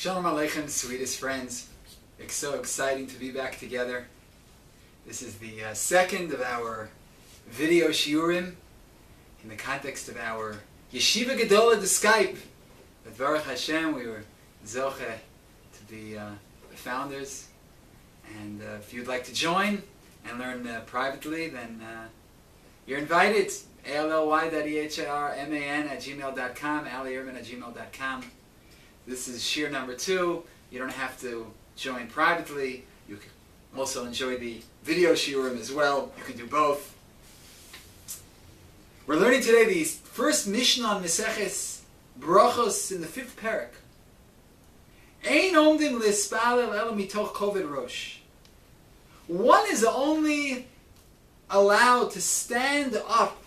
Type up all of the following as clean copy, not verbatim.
Shalom Aleichem, sweetest friends. It's so exciting to be back together. This is the second of our video shiurim in the context of our Yeshiva Gedola de Skype. With Baruch Hashem, we were zoche to be the founders. And if you'd like to join and learn privately, then you're invited. ALLY.EHRMAN@gmail.com, Ehrman@gmail.com. This is shiur number 2. You don't have to join privately. You can also enjoy the video shiurim as well. You can do both. We're learning today the first Mishnah on Meseches Brachos in the 5th parak. Ein omdim lispalel elo mitoch koved rosh. One is only allowed to stand up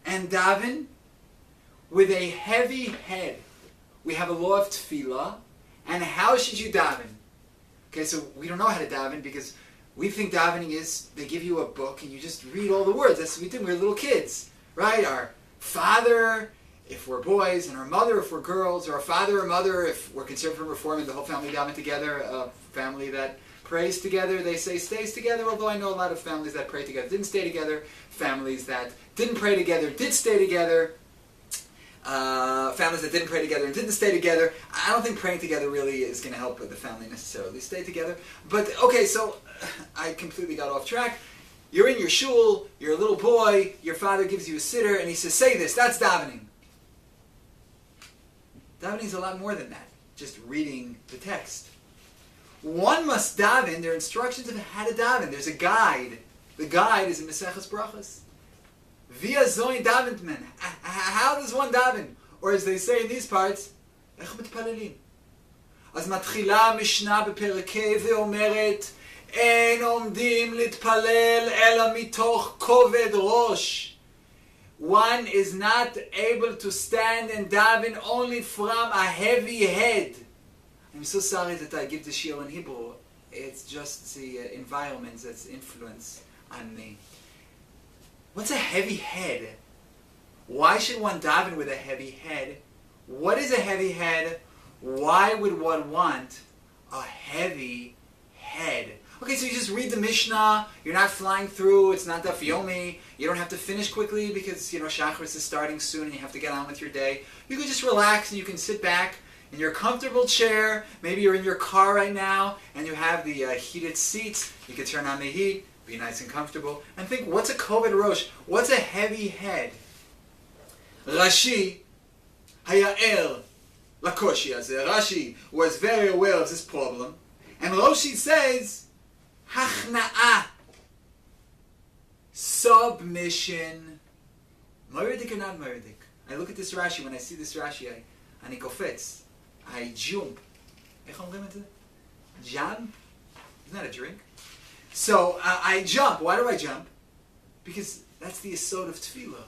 and daven with a heavy head. We have a law of Tefila, and how should you daven? Okay, so we don't know how to daven because we think davening is they give you a book and you just read all the words. That's what we did when we were little kids, right? Our father, if we're boys, and our mother if we're girls, or our father or mother if we're conservative and reform, and the whole family daven together, a family that prays together, they say stays together, although I know a lot of families that pray together didn't stay together, families that didn't pray together did stay together, families that didn't pray together and didn't stay together. I don't think praying together really is going to help the family necessarily stay together. But okay, so I completely got off track. You're in your shul, you're a little boy, your father gives you a siddur, and he says, say this, that's davening. Davening is a lot more than that, just reading the text. One must daven. There are instructions of how to daven. There's a guide. The guide is in Meseches Brachos. Via zoin davent men. How does one daven? Or as they say in these parts, איך מתפללים? אז מתחילה המשנה בפרק ה' ואומרת, אין עומדים להתפלל אלא מתוך כובד ראש. One is not able to stand and daven only from a heavy head. I'm so sorry that I give the shiur in Hebrew. It's just the environment that's influence on me. What's a heavy head? Why should one daven with a heavy head? What is a heavy head? Why would one want a heavy head? Okay, so you just read the Mishnah. You're not flying through. It's not daf yomi. You don't have to finish quickly because Shacharis is starting soon and you have to get on with your day. You can just relax and you can sit back in your comfortable chair. Maybe you're in your car right now and you have the heated seats. You can turn on the heat, be nice and comfortable, and think, what's a koved rosh? What's a heavy head? Rashi haya el lakoshi hazeh. Rashi was very aware of this problem, and Rashi says, hachna'ah, submission. Meridik or not meridik? I look at this Rashi. When I see this Rashi, I kofetz. I jump. Jump? Isn't that a drink? So I jump. Why do I jump? Because that's the yesod of Tefila.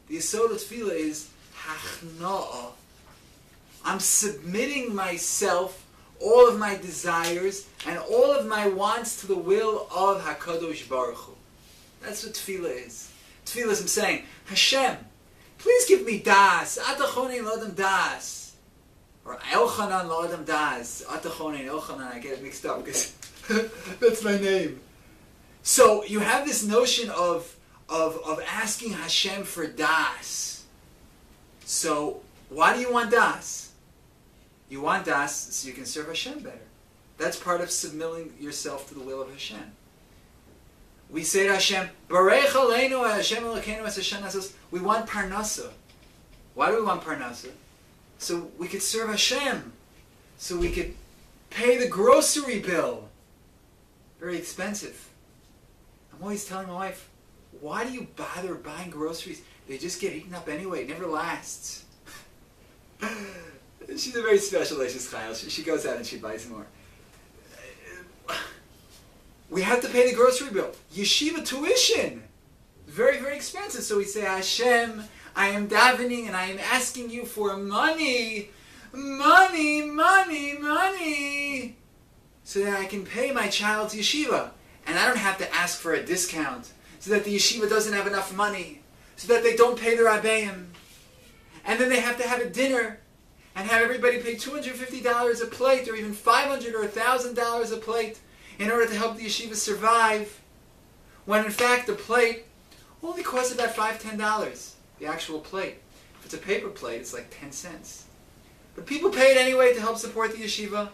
The yesod of Tefila is hachna'ah. I'm submitting myself, all of my desires, and all of my wants to the will of HaKadosh Baruch Hu. That's what Tefila is. Tefila is I'm saying, Hashem, please give me das. Atachonin lo adam das. Or Elchonon lo adam das. Atachonin, Elchonon, I get it mixed up because that's my name. So you have this notion of asking Hashem for das. So why do you want das? You want das so you can serve Hashem better. That's part of submitting yourself to the will of Hashem. We say to Hashem, Barech Aleinu Hashem Elokeinu es Hashem Nasos. We want parnasa. Why do we want parnasa? So we could serve Hashem. So we could pay the grocery bill. Very expensive. I'm always telling my wife, why do you bother buying groceries? They just get eaten up anyway. It never lasts. She's a very special Chayil. She goes out and she buys more. We have to pay the grocery bill. Yeshiva tuition. Very, very expensive. So we say, Hashem, I am davening and I am asking you for money. Money, money, money. So that I can pay my child's yeshiva. And I don't have to ask for a discount. So that the yeshiva doesn't have enough money. So that they don't pay the rabbeim. And then they have to have a dinner. and have everybody pay $250 a plate, or even $500 or $1,000 a plate, in order to help the yeshiva survive, when in fact the plate only costs about $5, $10, the actual plate. If it's a paper plate, it's like 10 cents. But people pay it anyway to help support the yeshiva.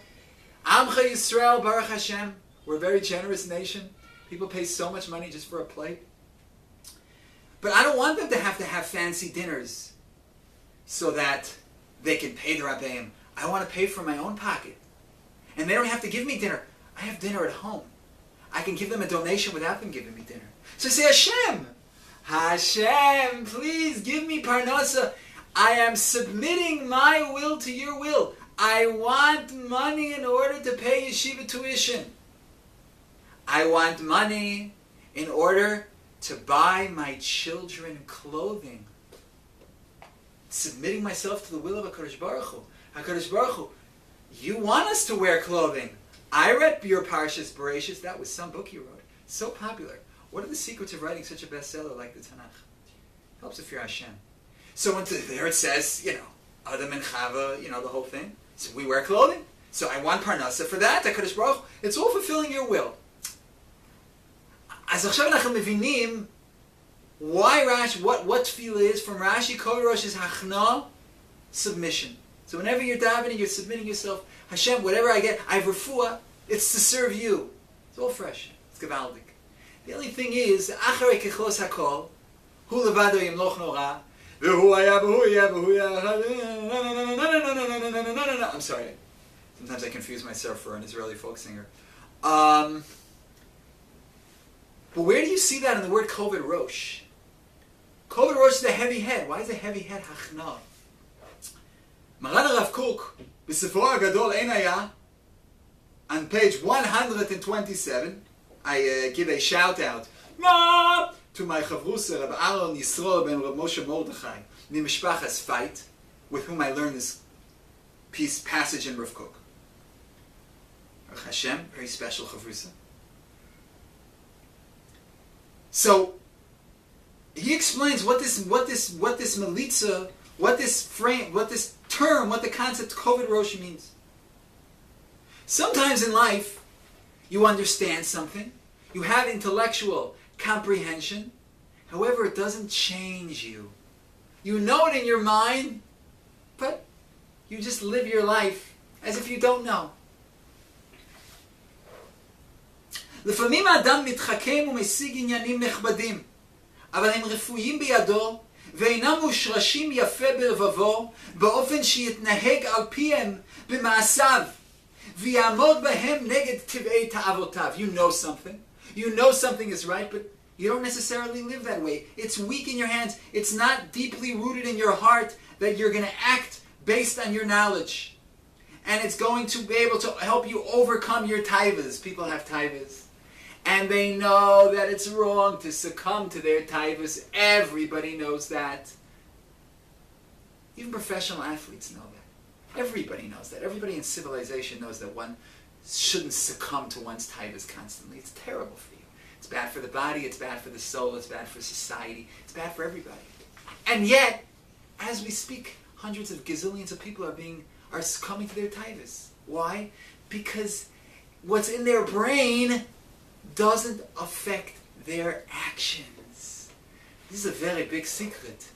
Amcha Yisrael, Baruch Hashem. We're a very generous nation. People pay so much money just for a plate. But I don't want them to have fancy dinners so that they can pay the Rabbeim. I want to pay from my own pocket. And they don't have to give me dinner. I have dinner at home. I can give them a donation without them giving me dinner. So I say, Hashem, please give me parnasa. I am submitting my will to your will. I want money in order to pay yeshiva tuition. I want money in order to buy my children clothing. Submitting myself to the will of HaKadosh Baruch Hu. HaKadosh Baruch Hu, you want us to wear clothing. I read your Parshas Bereshis. That was some book you wrote. So popular. What are the secrets of writing such a bestseller like the Tanakh? Helps if you're Hashem. So there it says, Adam and Chava, the whole thing. So we wear clothing. So I want Parnasa for that. HaKadosh Baruch Hu, it's all fulfilling your will. As עכשיו אנחנו מבינים why Rashi, what Tefila is from Rashi. Kol Rosh is hachna, submission. So whenever you're davening, you're submitting yourself. Hashem, whatever I get, I have refuah, it's to serve you. It's all fresh. It's gewaldig. The only thing is, acharei kechlos hakol, hu levado yimloch nora, v'hu haya, I'm sorry. Sometimes I confuse myself for an Israeli folk singer. But where do you see that in the word Koved Rosh? Koved Rosh is a heavy head. Why is a heavy head Hachna? Maran Rav Kook, B'Seforo HaGadol Ein Haya, on page 127, I give a shout out to my Chavrusa, Rabbi Aaron Yisroel ben Rav Moshe Mordechai, Mimishpachas Fight, with whom I learned this passage in Rav Kook. Baruch Hashem, very special Chavrusa. So he explains what this melitza, what this frame, what this term, what the concept Koved Rosh means. Sometimes in life, you understand something, you have intellectual comprehension. However, it doesn't change you. You know it in your mind, but you just live your life as if you don't know. לפעמים האדם מתחכם ומשיג עניינים נכבדים, אבל הם רפואיים בידו, ואינם מושרשים יפה בלבבו, באופן שיתנהג על פיהם במעשיו, ויעמוד בהם נגד טבעי תאוותיו. You know something is right, but you don't necessarily live that way. It's weak in your hands. It's not deeply rooted in your heart that you're going to act based on your knowledge. And it's going to be able to help you overcome your taivas. People have taivas. And they know that it's wrong to succumb to their taivas. Everybody knows that. Even professional athletes know that. Everybody knows that. Everybody in civilization knows that one shouldn't succumb to one's taivas constantly. It's terrible for you. It's bad for the body, it's bad for the soul, it's bad for society, it's bad for everybody. And yet, as we speak, hundreds of gazillions of people are succumbing to their taivas. Why? Because what's in their brain doesn't affect their actions. This is a very big secret.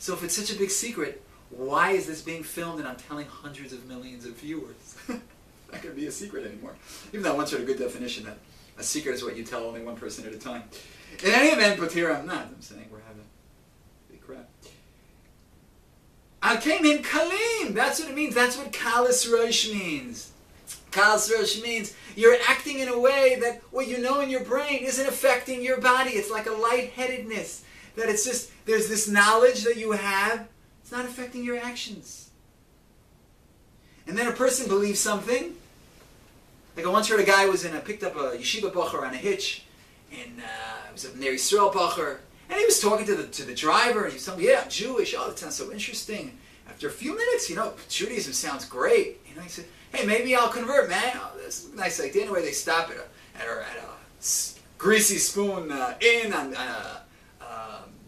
So if it's such a big secret, why is this being filmed and I'm telling hundreds of millions of viewers? It's not going to be a secret anymore. Even though I once heard a good definition that a secret is what you tell only one person at a time. In any event, but here I'm not. I'm saying we're having big crap. I came in kalim. That's what it means. That's what kalas rosh means. Kalas rosh means you're acting in a way that what you know in your brain isn't affecting your body. It's like a lightheadedness. That it's just, there's this knowledge that you have. It's not affecting your actions. And then a person believes something. Like I once heard a guy picked up a yeshiva bacher on a hitch, and it was a Ner Yisrael bacher, and he was talking to the driver, and he was telling me, "Yeah, I'm Jewish. Oh, that sounds so interesting." After a few minutes, Judaism sounds great. He said, "Hey, maybe I'll convert, man. Oh, this is a nice idea." Anyway, they stop at a greasy spoon inn on a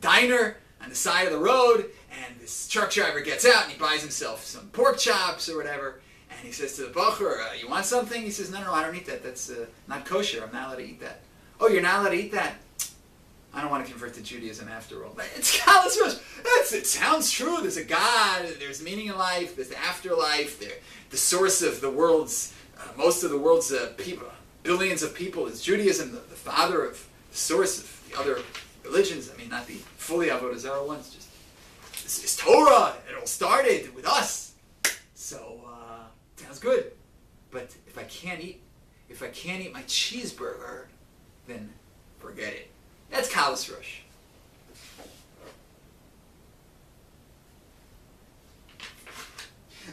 diner on the side of the road, And this truck driver gets out and he buys himself some pork chops or whatever. And he says to the bacher, you want something? He says, no, I don't eat that. That's not kosher. I'm not allowed to eat that. Oh, you're not allowed to eat that? I don't want to convert to Judaism after all. It's Kalas Rosh. It sounds true. There's a God. There's meaning in life. There's the afterlife. The source of the world's, most of the world's people, billions of people is Judaism. The father of, the source of the other religions. I mean, not the fully Avodah Zarah ones. Just it's Torah. It all started with us. So sounds good. But if I can't eat my cheeseburger, then forget it. That's Kalas Rosh.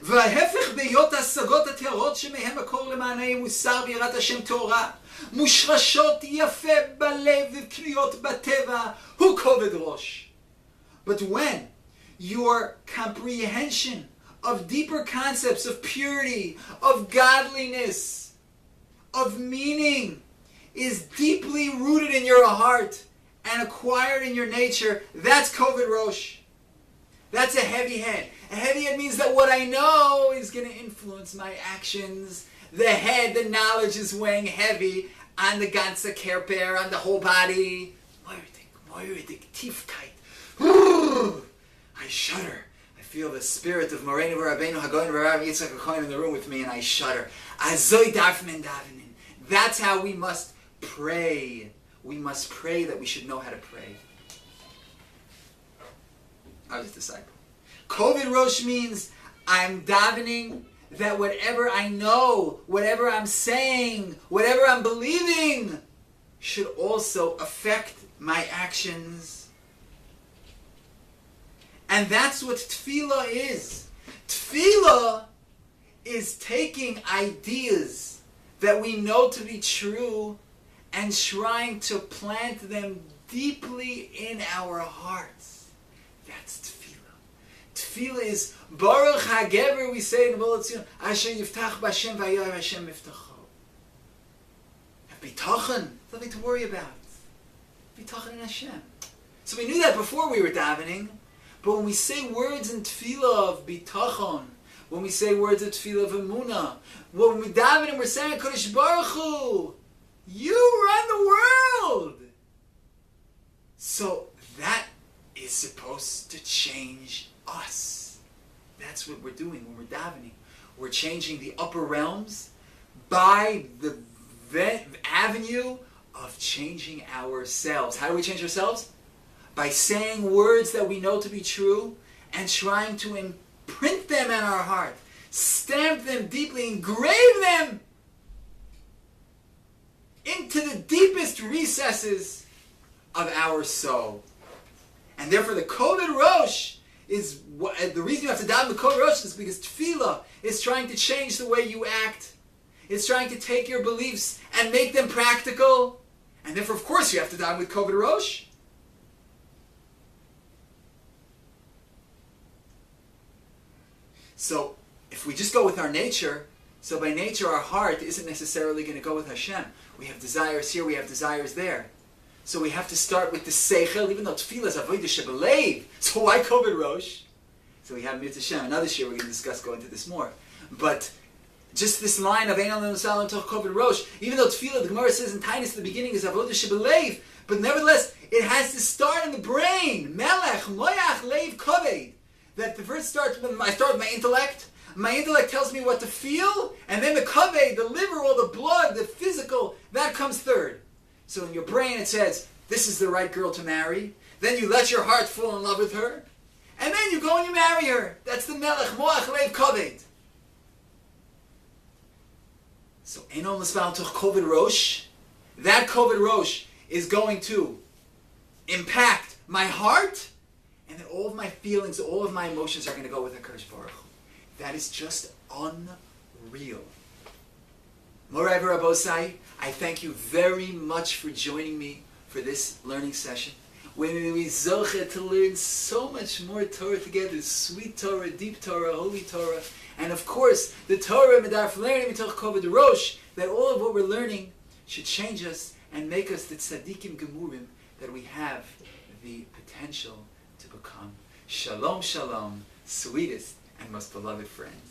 וההפך בהיות השגות הטהורות שמהם מקור למענה מוסר ויראת השם תורה מושרשות יפה בלב וקניות בטבע הוא כובד ראש. But when your comprehension of deeper concepts of purity, of godliness, of meaning is deeply rooted in your heart and acquired in your nature, that's Koved Rosh. That's a heavy head. A heavy head means that what I know is going to influence my actions. The head, the knowledge is weighing heavy on the ganze Körper, on the whole body. Moiridik, Tiefkeit. I shudder. I feel the spirit of Moreinu Rabbeinu Hagoyin Rabbi Yitzchak HaKohen in the room with me, and I shudder. Azoi darfmen davenen. That's how we must pray. We must pray that we should know how to pray. I was a disciple. Koved Rosh means I'm davening that whatever I know, whatever I'm saying, whatever I'm believing should also affect my actions. And that's what Tefila is. Tefila is taking ideas that we know to be true and trying to plant them deeply in our hearts. That's Tefila. Tefila is Baruch HaGever, we say in Volotzion, Asher Yiftach B'Hashem V'Yoyar Hashem Miftacho. Bitachon, nothing to worry about. Bitachon in Hashem. So we knew that before we were davening, but when we say words in Tefila of Bitachon, when we say words of Tefila of Emunah, when we daven and we're saying Kodesh Baruch Hu, you run the world. So that is supposed to change us. That's what we're doing when we're davening. We're changing the upper realms by the avenue of changing ourselves. How do we change ourselves? By saying words that we know to be true and trying to imprint them in our heart, stamp them deeply, engrave them into the deepest recesses of our soul. And therefore the Koved Rosh is, the reason you have to daven the Koved Rosh is because Tefillah is trying to change the way you act. It's trying to take your beliefs and make them practical. And therefore, of course, you have to daven with Koved Rosh. So, if we just go with our nature, so by nature our heart isn't necessarily going to go with Hashem. We have desires here, we have desires there. So we have to start with the Seichel, even though Tefillah is Avodah Shebelev. So why Koved Rosh? So we have Mitzvah Hashem. Another year we're going to discuss, go into this more. But just this line of Ein Olam Salam Toch Koved Rosh, even though Tefillah, the Gemara says in Tainus at the beginning is Avodah Shebelev, but nevertheless it has to start in the brain. Melech, Moyach, Leiv, Koved. That the first starts with, I start with my intellect. My intellect tells me what to feel, and then the kaveh, the liver, all the blood, the physical, that comes third. So in your brain it says, this is the right girl to marry. Then you let your heart fall in love with her. And then you go and you marry her. That's the melech, moach, leiv, kaved. So Eino L'Spal Toch Koved Rosh. That Koved Rosh is going to impact my heart, and then all of my feelings, all of my emotions are going to go with HaKadosh Baruch Hu. That is just unreal. Morai Rabosai, I thank you very much for joining me for this learning session. When we zoche to learn so much more Torah together, sweet Torah, deep Torah, holy Torah, and of course the Torah Medarf learning Mitoch Koved Rosh, that all of what we're learning should change us and make us the tzaddikim gemurim that we have the potential to become. Shalom, shalom, sweetest and most beloved friends.